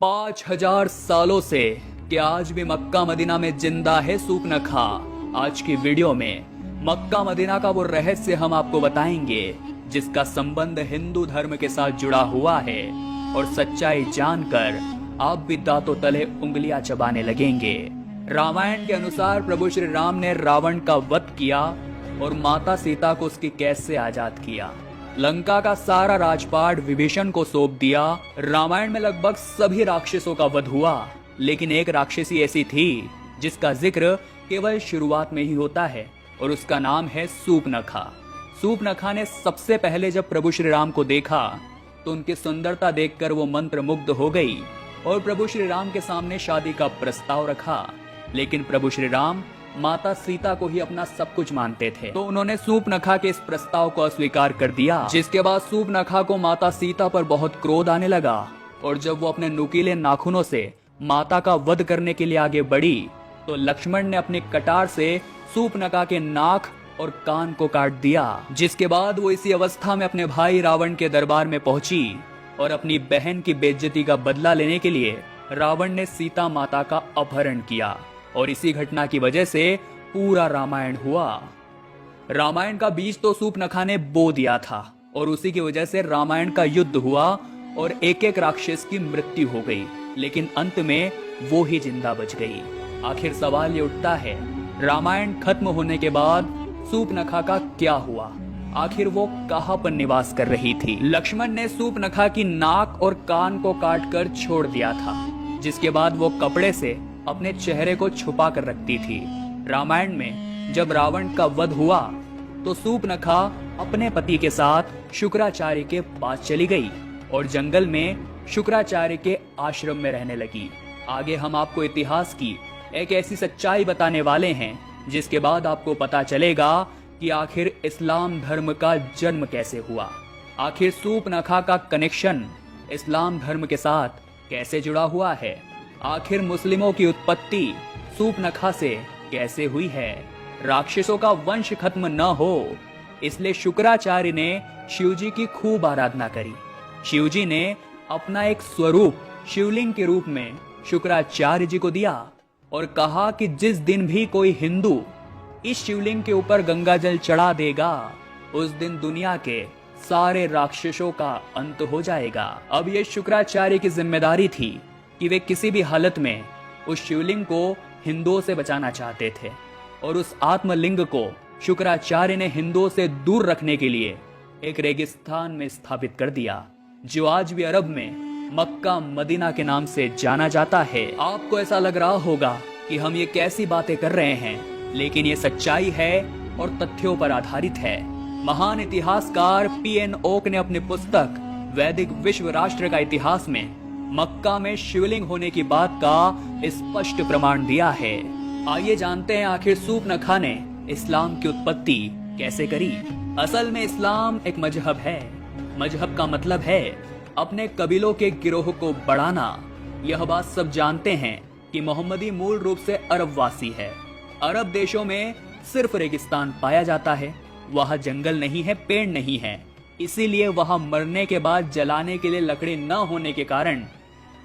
5000 सालों से क्या आज भी मक्का मदीना में जिंदा है सूपनखा। आज की वीडियो में मक्का मदीना का वो रहस्य हम आपको बताएंगे जिसका संबंध हिंदू धर्म के साथ जुड़ा हुआ है, और सच्चाई जानकर आप भी दांतों तले उंगलियां चबाने लगेंगे। रामायण के अनुसार प्रभु श्री राम ने रावण का वध किया और माता सीता को उसकी कैद से आजाद किया। लंका का सारा राजपाट विभीषण को सौंप दिया। रामायण में लगभग सभी राक्षसों का वध हुआ, लेकिन एक राक्षसी ऐसी थी जिसका जिक्र केवल शुरुआत में ही होता है, और उसका नाम है सूपनखा। सूपनखा ने सबसे पहले जब प्रभु श्री राम को देखा तो उनकी सुंदरता देखकर वो मंत्र मुग्ध हो गई और प्रभु श्री राम के सामने शादी का प्रस्ताव रखा। लेकिन प्रभु श्री राम माता सीता को ही अपना सब कुछ मानते थे, तो उन्होंने सूपनखा के इस प्रस्ताव को अस्वीकार कर दिया। जिसके बाद सूपनखा को माता सीता पर बहुत क्रोध आने लगा, और जब वो अपने नुकीले नाखूनों से माता का वध करने के लिए आगे बढ़ी तो लक्ष्मण ने अपनी कटार से सूपनखा के नाक और कान को काट दिया। जिसके बाद वो इसी अवस्था में अपने भाई रावण के दरबार में पहुंची और अपनी बहन की बेइज्जती का बदला लेने के लिए रावण ने सीता माता का अपहरण किया, और इसी घटना की वजह से पूरा रामायण हुआ। रामायण का बीज तो सूपनखा ने बो दिया था, और उसी की वजह से रामायण का युद्ध हुआ और एक एक राक्षस की मृत्यु हो गई, लेकिन अंत में वो ही जिंदा बच गई। आखिर सवाल ये उठता है, रामायण खत्म होने के बाद सूपनखा का क्या हुआ? आखिर वो कहां पर निवास कर रही थी? लक्ष्मण ने सूपनखा की नाक और कान को काटकर छोड़ दिया था, जिसके बाद वो कपड़े से अपने चेहरे को छुपा कर रखती थी। रामायण में जब रावण का वध हुआ तो सूपनखा अपने पति के साथ शुक्राचार्य के पास चली गई और जंगल में शुक्राचार्य के आश्रम में रहने लगी। आगे हम आपको इतिहास की एक ऐसी सच्चाई बताने वाले हैं जिसके बाद आपको पता चलेगा कि आखिर इस्लाम धर्म का जन्म कैसे हुआ। आखिर सूपनखा का कनेक्शन इस्लाम धर्म के साथ कैसे जुड़ा हुआ है। आखिर मुस्लिमों की उत्पत्ति सूपनखा से कैसे हुई है। राक्षसों का वंश खत्म न हो इसलिए शुक्राचार्य ने शिवजी की खूब आराधना करी। शिवजी ने अपना एक स्वरूप शिवलिंग के रूप में शुक्राचार्य जी को दिया और कहा कि जिस दिन भी कोई हिंदू इस शिवलिंग के ऊपर गंगा जल चढ़ा देगा उस दिन दुनिया के सारे राक्षसों का अंत हो जाएगा। अब ये शुक्राचार्य की जिम्मेदारी थी कि वे किसी भी हालत में उस शिवलिंग को हिंदुओं से बचाना चाहते थे, और उस आत्मलिंग को शुक्राचार्य ने हिंदुओं से दूर रखने के लिए एक रेगिस्तान में स्थापित कर दिया, जो आज भी अरब में मक्का मदीना के नाम से जाना जाता है। आपको ऐसा लग रहा होगा कि हम ये कैसी बातें कर रहे हैं, लेकिन ये सच्चाई है और तथ्यों पर आधारित है। महान इतिहासकार पीएन ओक ने अपनी पुस्तक वैदिक विश्व राष्ट्र का इतिहास में मक्का में शिवलिंग होने की बात का स्पष्ट प्रमाण दिया है। आइए जानते हैं आखिर सूपनखा ने इस्लाम की उत्पत्ति कैसे करी। असल में इस्लाम एक मजहब है। मजहब का मतलब है अपने कबीलों के गिरोह को बढ़ाना। यह बात सब जानते हैं कि मोहम्मदी मूल रूप से अरब वासी है। अरब देशों में सिर्फ रेगिस्तान पाया जाता है, वहाँ जंगल नहीं है, पेड़ नहीं है, इसीलिए वहाँ मरने के बाद जलाने के लिए लकड़ी न होने के कारण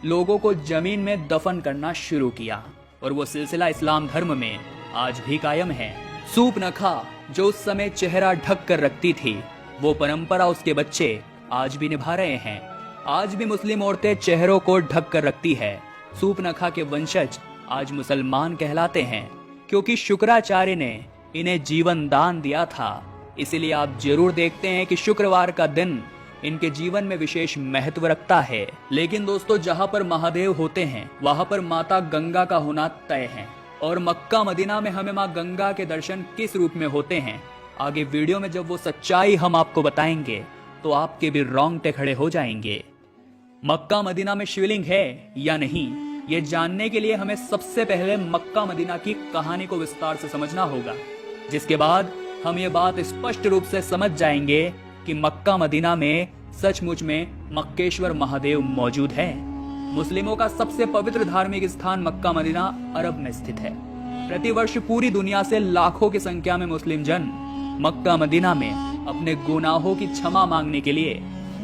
लोगों को जमीन में दफन करना शुरू किया, और वो सिलसिला इस्लाम धर्म में आज भी कायम है। सूपनखा जो उस समय चेहरा ढक कर रखती थी, वो परंपरा उसके बच्चे आज भी निभा रहे हैं। आज भी मुस्लिम औरतें चेहरों को ढक कर रखती है। सूपनखा के वंशज आज मुसलमान कहलाते हैं क्योंकि शुक्राचार्य ने इन्हें जीवन दान दिया था। इसीलिए आप जरूर देखते हैं कि शुक्रवार का दिन इनके जीवन में विशेष महत्व रखता है। लेकिन दोस्तों, जहाँ पर महादेव होते हैं वहाँ पर माता गंगा का होना तय है, और मक्का मदीना में हमें माँ गंगा के दर्शन किस रूप में होते हैं, आगे वीडियो में जब वो सच्चाई हम आपको बताएंगे तो आपके भी रोंगटे खड़े हो जाएंगे। मक्का मदीना में शिवलिंग है या नहीं, ये जानने के लिए हमें सबसे पहले मक्का मदीना की कहानी को विस्तार से समझना होगा, जिसके बाद हम ये बात स्पष्ट रूप से समझ जाएंगे कि मक्का मदीना में सचमुच में मक्केश्वर महादेव मौजूद है। मुस्लिमों का सबसे पवित्र धार्मिक स्थान मक्का मदीना अरब में स्थित है। प्रतिवर्ष पूरी दुनिया से लाखों की संख्या में मुस्लिम जन मक्का मदीना में अपने गुनाहों की क्षमा मांगने के लिए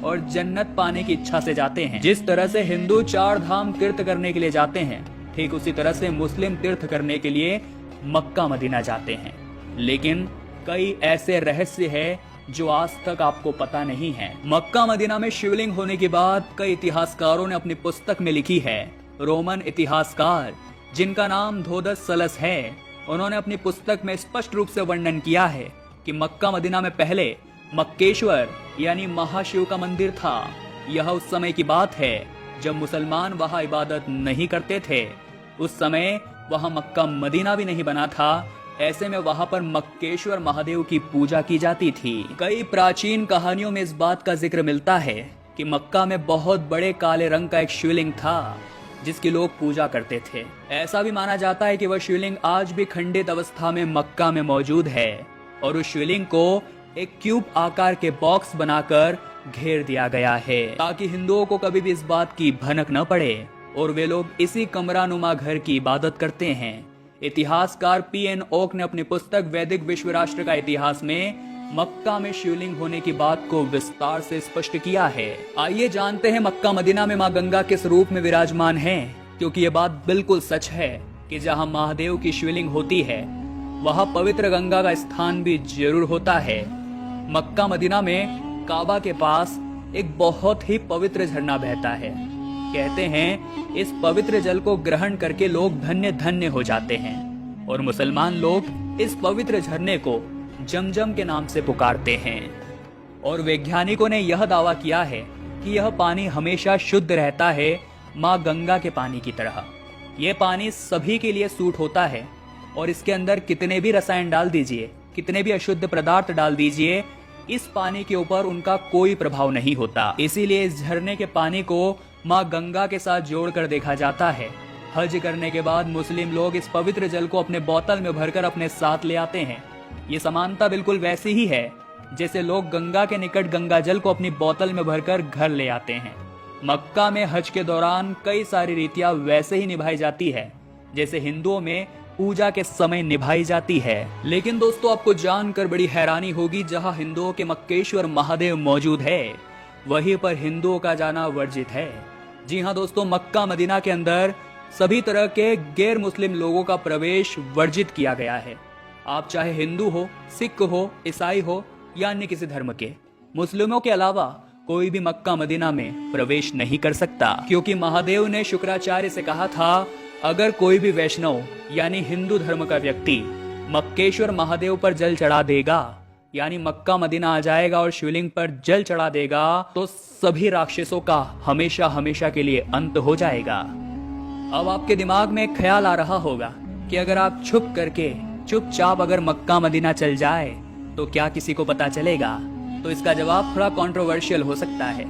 और जन्नत पाने की इच्छा से जाते हैं। जिस तरह से हिंदू 4 धाम तीर्थ करने के लिए जाते हैं, ठीक उसी तरह से मुस्लिम तीर्थ करने के लिए मक्का मदीना जाते हैं। लेकिन कई ऐसे रहस्य है जो आज तक आपको पता नहीं है। मक्का मदीना में शिवलिंग होने की बात कई इतिहासकारों ने अपनी पुस्तक में लिखी है। रोमन इतिहासकार जिनका नाम धोदस सलस है, उन्होंने अपनी पुस्तक में स्पष्ट रूप से वर्णन किया है कि मक्का मदीना में पहले मक्केश्वर यानी महाशिव का मंदिर था। यह उस समय की बात है जब मुसलमान वहां इबादत नहीं करते थे। उस समय वहां मक्का मदीना भी नहीं बना था। ऐसे में वहां पर मक्केश्वर महादेव की पूजा की जाती थी। कई प्राचीन कहानियों में इस बात का जिक्र मिलता है कि मक्का में बहुत बड़े काले रंग का एक शिवलिंग था जिसकी लोग पूजा करते थे। ऐसा भी माना जाता है कि वह शिवलिंग आज भी खंडित अवस्था में मक्का में मौजूद है और उस शिवलिंग को एक क्यूब आकार के बॉक्स बनाकर घेर दिया गया है ताकि हिंदुओं को कभी भी इस बात की भनक न पड़े और वे लोग इसी कमरानुमा घर की इबादत करते हैं। इतिहासकार P.N. ओक ने अपनी पुस्तक वैदिक विश्व राष्ट्र का इतिहास में मक्का में शिवलिंग होने की बात को विस्तार से स्पष्ट किया है। आइए जानते हैं मक्का मदीना में मां गंगा किस रूप में विराजमान है, क्योंकि ये बात बिल्कुल सच है कि जहां महादेव की शिवलिंग होती है वहां पवित्र गंगा का स्थान भी जरूर होता है। मक्का मदीना में काबा के पास एक बहुत ही पवित्र झरना बहता है। कहते हैं इस पवित्र जल को ग्रहण करके लोग धन्य धन्य हो जाते हैं और मुसलमान लोग इस पवित्र झरने को जमजम के नाम से पुकारते हैं। और वैज्ञानिकों ने यह दावा किया है कि यह पानी हमेशा शुद्ध रहता है, मां गंगा के पानी की तरह। यह पानी सभी के लिए सूट होता है और इसके अंदर कितने भी रसायन डाल दीजिए, कितने भी अशुद्ध पदार्थ डाल दीजिए, इस पानी के ऊपर उनका कोई प्रभाव नहीं होता। इसीलिए इस झरने के पानी को मां गंगा के साथ जोड़कर देखा जाता है। हज करने के बाद मुस्लिम लोग इस पवित्र जल को अपने बोतल में भरकर अपने साथ ले आते हैं। ये समानता बिल्कुल वैसी ही है जैसे लोग गंगा के निकट गंगा जल को अपनी बोतल में भरकर घर ले आते हैं। मक्का में हज के दौरान कई सारी रीतियां वैसे ही निभाई जाती है जैसे हिंदुओं में पूजा के समय निभाई जाती है। लेकिन दोस्तों, आपको जानकर बड़ी हैरानी होगी, जहां हिंदुओं के मक्केश्वर महादेव मौजूद है वहीं पर हिंदुओं का जाना वर्जित है। जी हाँ दोस्तों, मक्का मदीना के अंदर सभी तरह के गैर मुस्लिम लोगों का प्रवेश वर्जित किया गया है। आप चाहे हिंदू हो, सिख हो, ईसाई हो या अन्य किसी धर्म के, मुस्लिमों के अलावा कोई भी मक्का मदीना में प्रवेश नहीं कर सकता, क्योंकि महादेव ने शुक्राचार्य से कहा था अगर कोई भी वैष्णव यानी हिंदू धर्म का व्यक्ति मक्केश्वर महादेव पर जल चढ़ा देगा, यानी मक्का मदीना आ जाएगा और शिवलिंग पर जल चढ़ा देगा, तो सभी राक्षसों का हमेशा हमेशा के लिए अंत हो जाएगा। अब आपके दिमाग में एक ख्याल आ रहा होगा कि अगर आप छुप करके चुपचाप अगर मक्का मदीना चल जाए तो क्या किसी को पता चलेगा? तो इसका जवाब थोड़ा कंट्रोवर्शियल हो सकता है।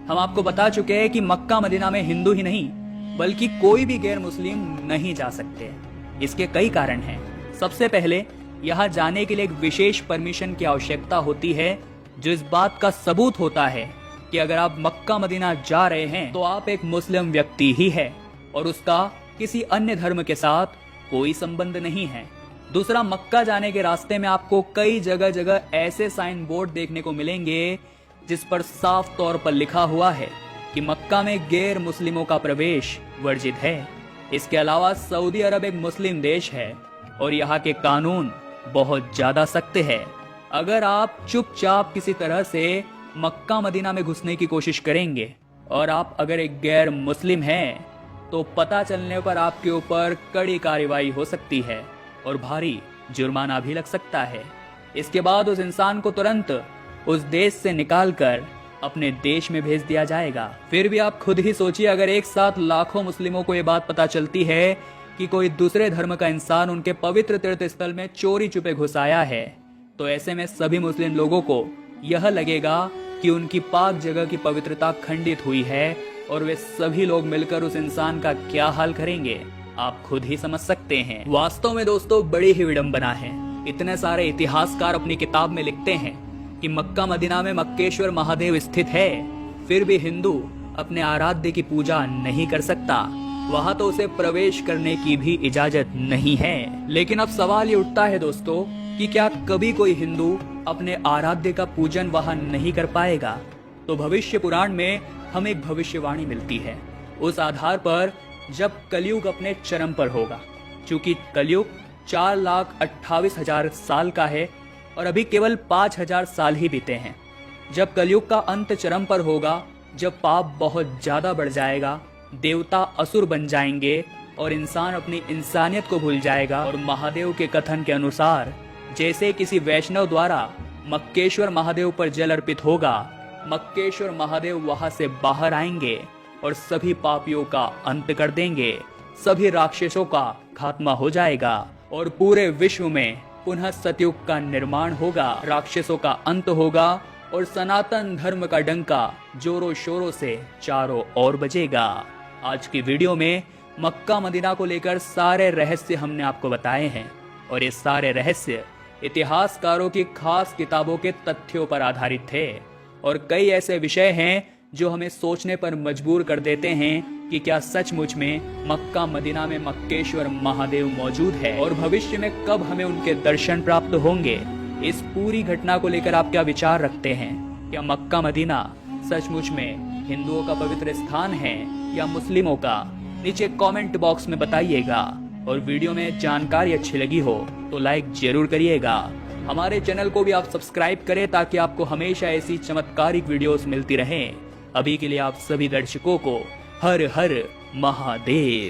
हम आपको बता चुके हैं कि मक्का मदीना में हिंदू ही नहीं बल्कि कोई भी गैर मुस्लिम नहीं जा सकते। इसके कई कारण हैं। सबसे पहले, यहाँ जाने के लिए एक विशेष परमिशन की आवश्यकता होती है, जो इस बात का सबूत होता है कि अगर आप मक्का मदीना जा रहे हैं तो आप एक मुस्लिम व्यक्ति ही है और उसका किसी अन्य धर्म के साथ कोई संबंध नहीं है। दूसरा, मक्का जाने के रास्ते में आपको कई जगह जगह ऐसे साइन बोर्ड देखने को मिलेंगे जिस पर साफ तौर पर लिखा हुआ है कि मक्का में गैर मुस्लिमों का प्रवेश वर्जित है। इसके अलावा सऊदी अरब एक मुस्लिम देश है और यहाँ के कानून बहुत ज्यादा सख्त है। अगर आप चुपचाप किसी तरह से मक्का मदीना में घुसने की कोशिश करेंगे और आप अगर एक गैर मुस्लिम हैं तो पता चलने पर आपके ऊपर कड़ी कार्रवाई हो सकती है और भारी जुर्माना भी लग सकता है। इसके बाद उस इंसान को तुरंत उस देश से निकालकर अपने देश में भेज दिया जाएगा। फिर भी आप खुद ही सोचिए, अगर एक साथ लाखों मुस्लिमों को ये बात पता चलती है कि कोई दूसरे धर्म का इंसान उनके पवित्र तीर्थ स्थल में चोरी छुपे घुस आया है, तो ऐसे में सभी मुस्लिम लोगों को यह लगेगा कि उनकी पाक जगह की पवित्रता खंडित हुई है और वे सभी लोग मिलकर उस इंसान का क्या हाल करेंगे, आप खुद ही समझ सकते हैं। वास्तव में दोस्तों, बड़ी ही विडंबना है। इतने सारे इतिहासकार अपनी किताब में लिखते हैं कि मक्का मदीना में मक्केश्वर महादेव स्थित है, फिर भी हिंदू अपने आराध्य की पूजा नहीं कर सकता। वहां तो उसे प्रवेश करने की भी इजाजत नहीं है। लेकिन अब सवाल ये उठता है दोस्तों कि क्या कभी कोई हिंदू अपने आराध्य का पूजन वहां नहीं कर पाएगा? तो भविष्य पुराण में हमें एक भविष्यवाणी मिलती है। उस आधार पर जब कलयुग अपने चरम पर होगा, चूंकि कलयुग 4,28,000 साल का है और अभी केवल 5,000 साल ही बीते हैं। जब कलयुग का अंत चरम पर होगा, जब पाप बहुत ज्यादा बढ़ जाएगा, देवता असुर बन जाएंगे और इंसान अपनी इंसानियत को भूल जाएगा, और महादेव के कथन के अनुसार जैसे किसी वैष्णव द्वारा मक्केश्वर महादेव पर जल अर्पित होगा, मक्केश्वर महादेव वहां से बाहर आएंगे और सभी पापियों का अंत कर देंगे, सभी राक्षसों का खात्मा हो जाएगा और पूरे विश्व में पुनः सतयुग का निर्माण होगा, राक्षसों का अंत होगा और सनातन धर्म का डंका जोरों शोरों से चारों ओर बजेगा। आज की वीडियो में मक्का मदीना को लेकर सारे रहस्य हमने आपको बताए हैं और ये सारे रहस्य इतिहासकारों की खास किताबों के तथ्यों पर आधारित थे और कई ऐसे विषय हैं जो हमें सोचने पर मजबूर कर देते हैं कि क्या सचमुच में मक्का मदीना में मक्केश्वर महादेव मौजूद है और भविष्य में कब हमें उनके दर्शन प्राप्त होंगे। इस पूरी घटना को लेकर आप क्या विचार रखते हैं? क्या मक्का मदीना सचमुच में हिंदुओं का पवित्र स्थान है या मुस्लिमों का? नीचे कमेंट बॉक्स में बताइएगा और वीडियो में जानकारी अच्छी लगी हो तो लाइक जरूर करिएगा। हमारे चैनल को भी आप सब्सक्राइब करें ताकि आपको हमेशा ऐसी चमत्कारिक वीडियोस मिलती रहें। अभी के लिए आप सभी दर्शकों को हर हर महादेव।